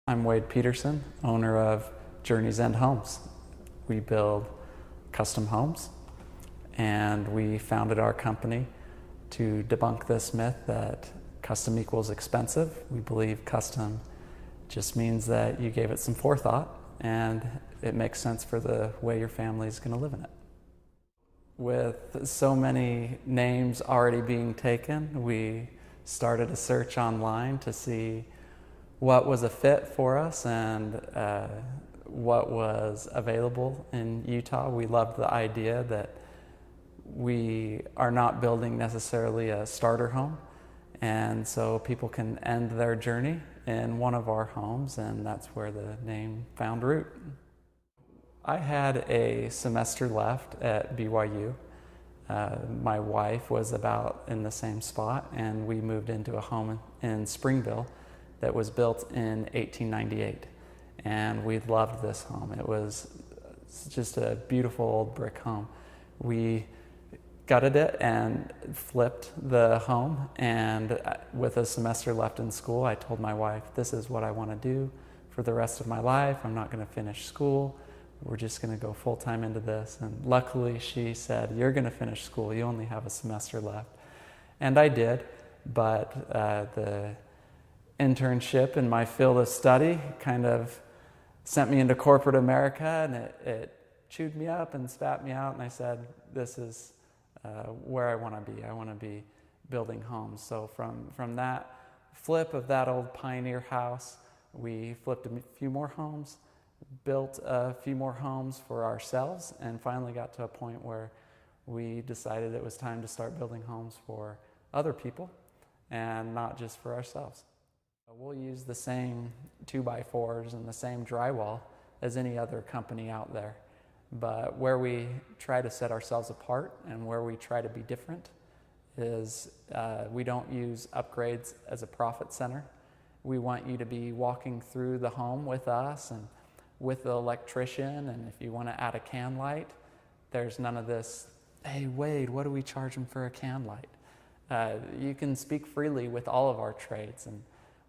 I'm Wade Peterson, owner of Journey's End Homes. We build custom homes, and we founded our company to debunk this myth that custom equals expensive. We believe custom just means that you gave it some forethought and it makes sense for the way your family is going to live in it. With so many names already being taken, we started a search online to see what was a fit for us and what was available in Utah. We loved the idea that we are not building necessarily a starter home, and so people can end their journey in one of our homes, and that's where the name found root. I had a semester left at BYU. My wife was about in the same spot, and we moved into a home in Springville that was built in 1898, and we loved this home. It was just a beautiful old brick home. We gutted it and flipped the home, and with a semester left in school, I told my wife, this is what I want to do for the rest of my life. I'm not going to finish school. We're just going to go full-time into this. And luckily she said, you're going to finish school. You only have a semester left. And I did, but the internship in my field of study kind of sent me into corporate America, and it chewed me up and spat me out, and I said, this is where I want to be. I want to be building homes. So from that flip of that old pioneer house, we flipped a few more homes, built a few more homes for ourselves, and finally got to a point where we decided it was time to start building homes for other people and not just for ourselves. We'll use the same 2x4s and the same drywall as any other company out there. But where we try to set ourselves apart and where we try to be different is we don't use upgrades as a profit center. We want you to be walking through the home with us and with the electrician, and if you want to add a can light, there's none of this, hey Wade, what do we charge them for a can light? You can speak freely with all of our trades, and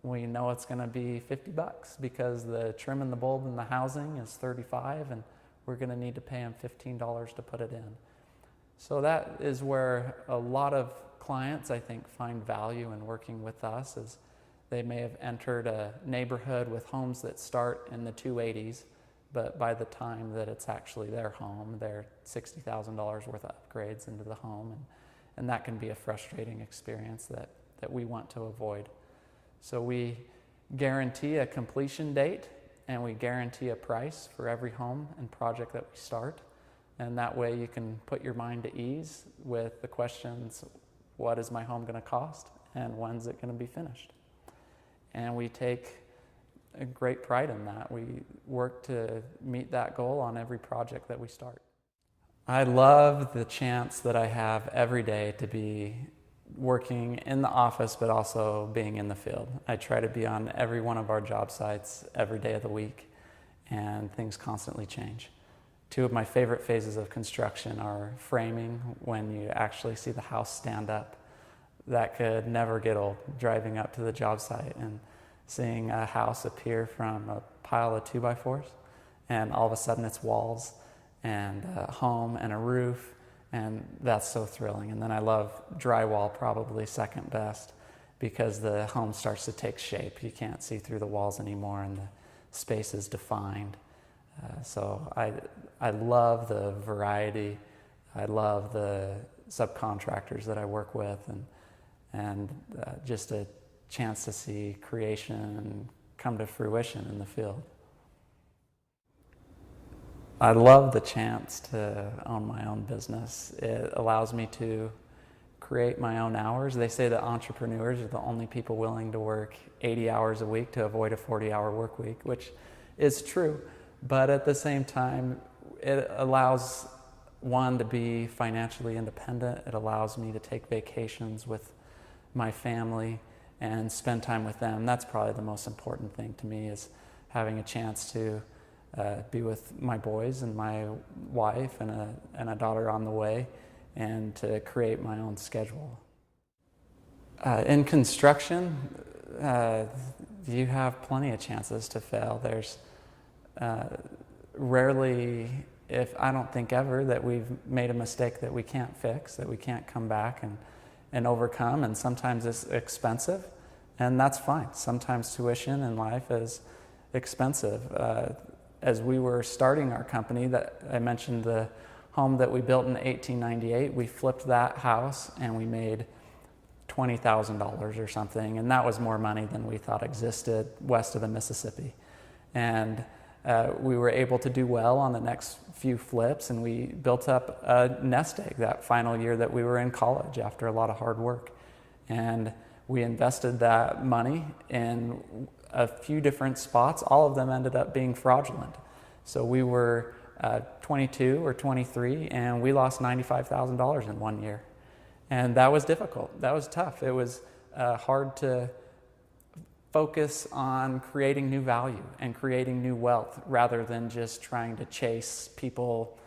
we know it's going to be $50 because the trim and the bulb and the housing is $35, and we're going to need to pay them $15 to put it in. So that is where a lot of clients, I think, find value in working with us, is they may have entered a neighborhood with homes that start in the 280s, but by the time that it's actually their home, they're $60,000 worth of upgrades into the home, and that can be a frustrating experience that we want to avoid. So we guarantee a completion date, and we guarantee a price for every home and project that we start. And that way you can put your mind at ease with the questions, what is my home going to cost, and when's it going to be finished? And we take a great pride in that. We work to meet that goal on every project that we start. I love the chance that I have every day to be working in the office, but also being in the field. I try to be on every one of our job sites every day of the week, and things constantly change. Two of my favorite phases of construction are framing, when you actually see the house stand up. That could never get old, driving up to the job site and seeing a house appear from a pile of 2x4s, and all of a sudden it's walls and a home and a roof. And that's so thrilling. And then I love drywall, probably second best, because the home starts to take shape. You can't see through the walls anymore, and the space is defined. So I love the variety. I love the subcontractors that I work with, and just a chance to see creation come to fruition in the field. I love the chance to own my own business. It allows me to create my own hours. They say that entrepreneurs are the only people willing to work 80 hours a week to avoid a 40-hour work week, which is true. But at the same time, it allows one to be financially independent. It allows me to take vacations with my family and spend time with them. That's probably the most important thing to me, is having a chance to be with my boys and my wife and a daughter on the way, and to create my own schedule. In construction, you have plenty of chances to fail. There's rarely, if I don't think ever, that we've made a mistake that we can't fix, that we can't come back and overcome. And sometimes it's expensive, and that's fine. Sometimes tuition in life is expensive. As we were starting our company, that I mentioned the home that we built in 1898, we flipped that house and we made $20,000 or something, and that was more money than we thought existed west of the Mississippi. And we were able to do well on the next few flips, and we built up a nest egg that final year that we were in college after a lot of hard work. And we invested that money in a few different spots. All of them ended up being fraudulent. So we were 22 or 23, and we lost $95,000 in 1 year. And that was difficult. That was tough. It was hard to focus on creating new value and creating new wealth rather than just trying to chase people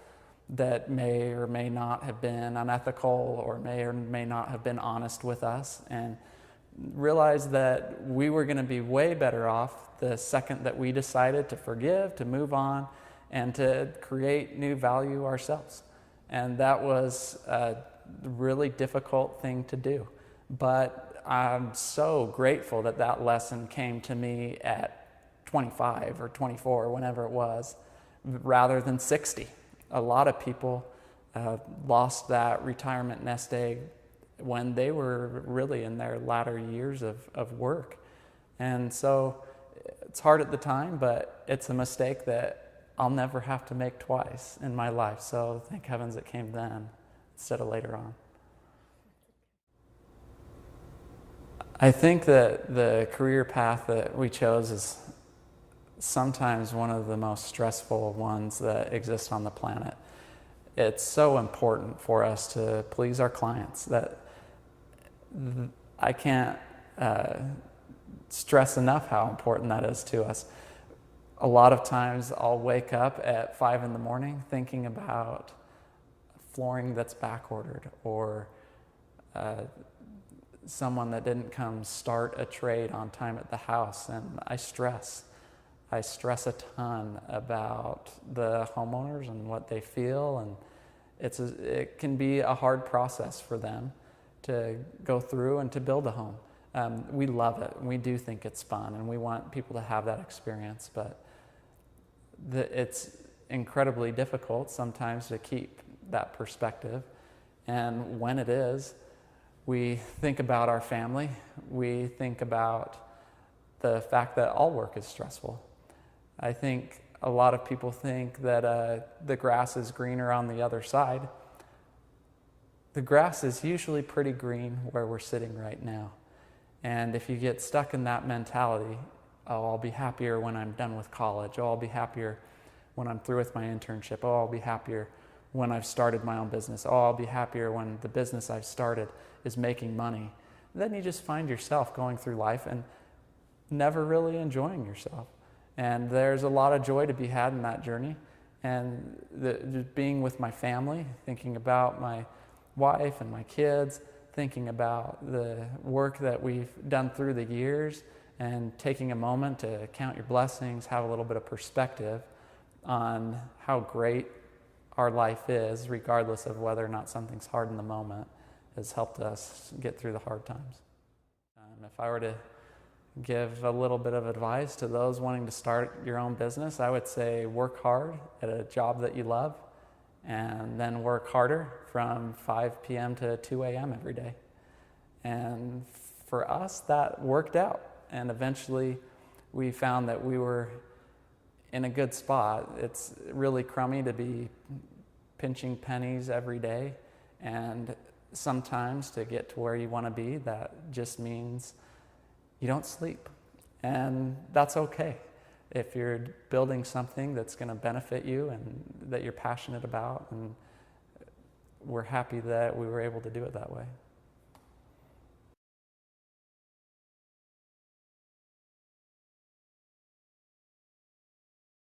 that may or may not have been unethical or may not have been honest with us, and realize that we were going to be way better off the second that we decided to forgive, to move on, and to create new value ourselves. And that was a really difficult thing to do. But I'm so grateful that that lesson came to me at 25 or 24, whenever it was, rather than 60. A lot of people lost that retirement nest egg when they were really in their latter years of work. And so it's hard at the time, but it's a mistake that I'll never have to make twice in my life. So thank heavens it came then instead of later on. I think that the career path that we chose is sometimes one of the most stressful ones that exist on the planet. It's so important for us to please our clients that I can't stress enough how important that is to us. A lot of times I'll wake up at 5 in the morning thinking about flooring that's back ordered, or someone that didn't come start a trade on time at the house, and I stress a ton about the homeowners and what they feel, and it can be a hard process for them to go through and to build a home. We love it, and we do think it's fun, and we want people to have that experience, but it's incredibly difficult sometimes to keep that perspective. And when it is, we think about our family, we think about the fact that all work is stressful. I think a lot of people think that the grass is greener on the other side. The grass is usually pretty green where we're sitting right now. And if you get stuck in that mentality, oh, I'll be happier when I'm done with college. Oh, I'll be happier when I'm through with my internship. Oh, I'll be happier when I've started my own business. Oh, I'll be happier when the business I've started is making money. Then you just find yourself going through life and never really enjoying yourself. And there's a lot of joy to be had in that journey. And just being with my family, thinking about my wife and my kids, thinking about the work that we've done through the years, and taking a moment to count your blessings, have a little bit of perspective on how great our life is, regardless of whether or not something's hard in the moment, has helped us get through the hard times. If I were to give a little bit of advice to those wanting to start your own business, I would say work hard at a job that you love, and then work harder from 5 p.m. to 2 a.m. every day. And for us, that worked out. And eventually we found that we were in a good spot. It's really crummy to be pinching pennies every day. And sometimes to get to where you want to be, that just means you don't sleep. And that's okay. If you're building something that's going to benefit you and that you're passionate about, and we're happy that we were able to do it that way.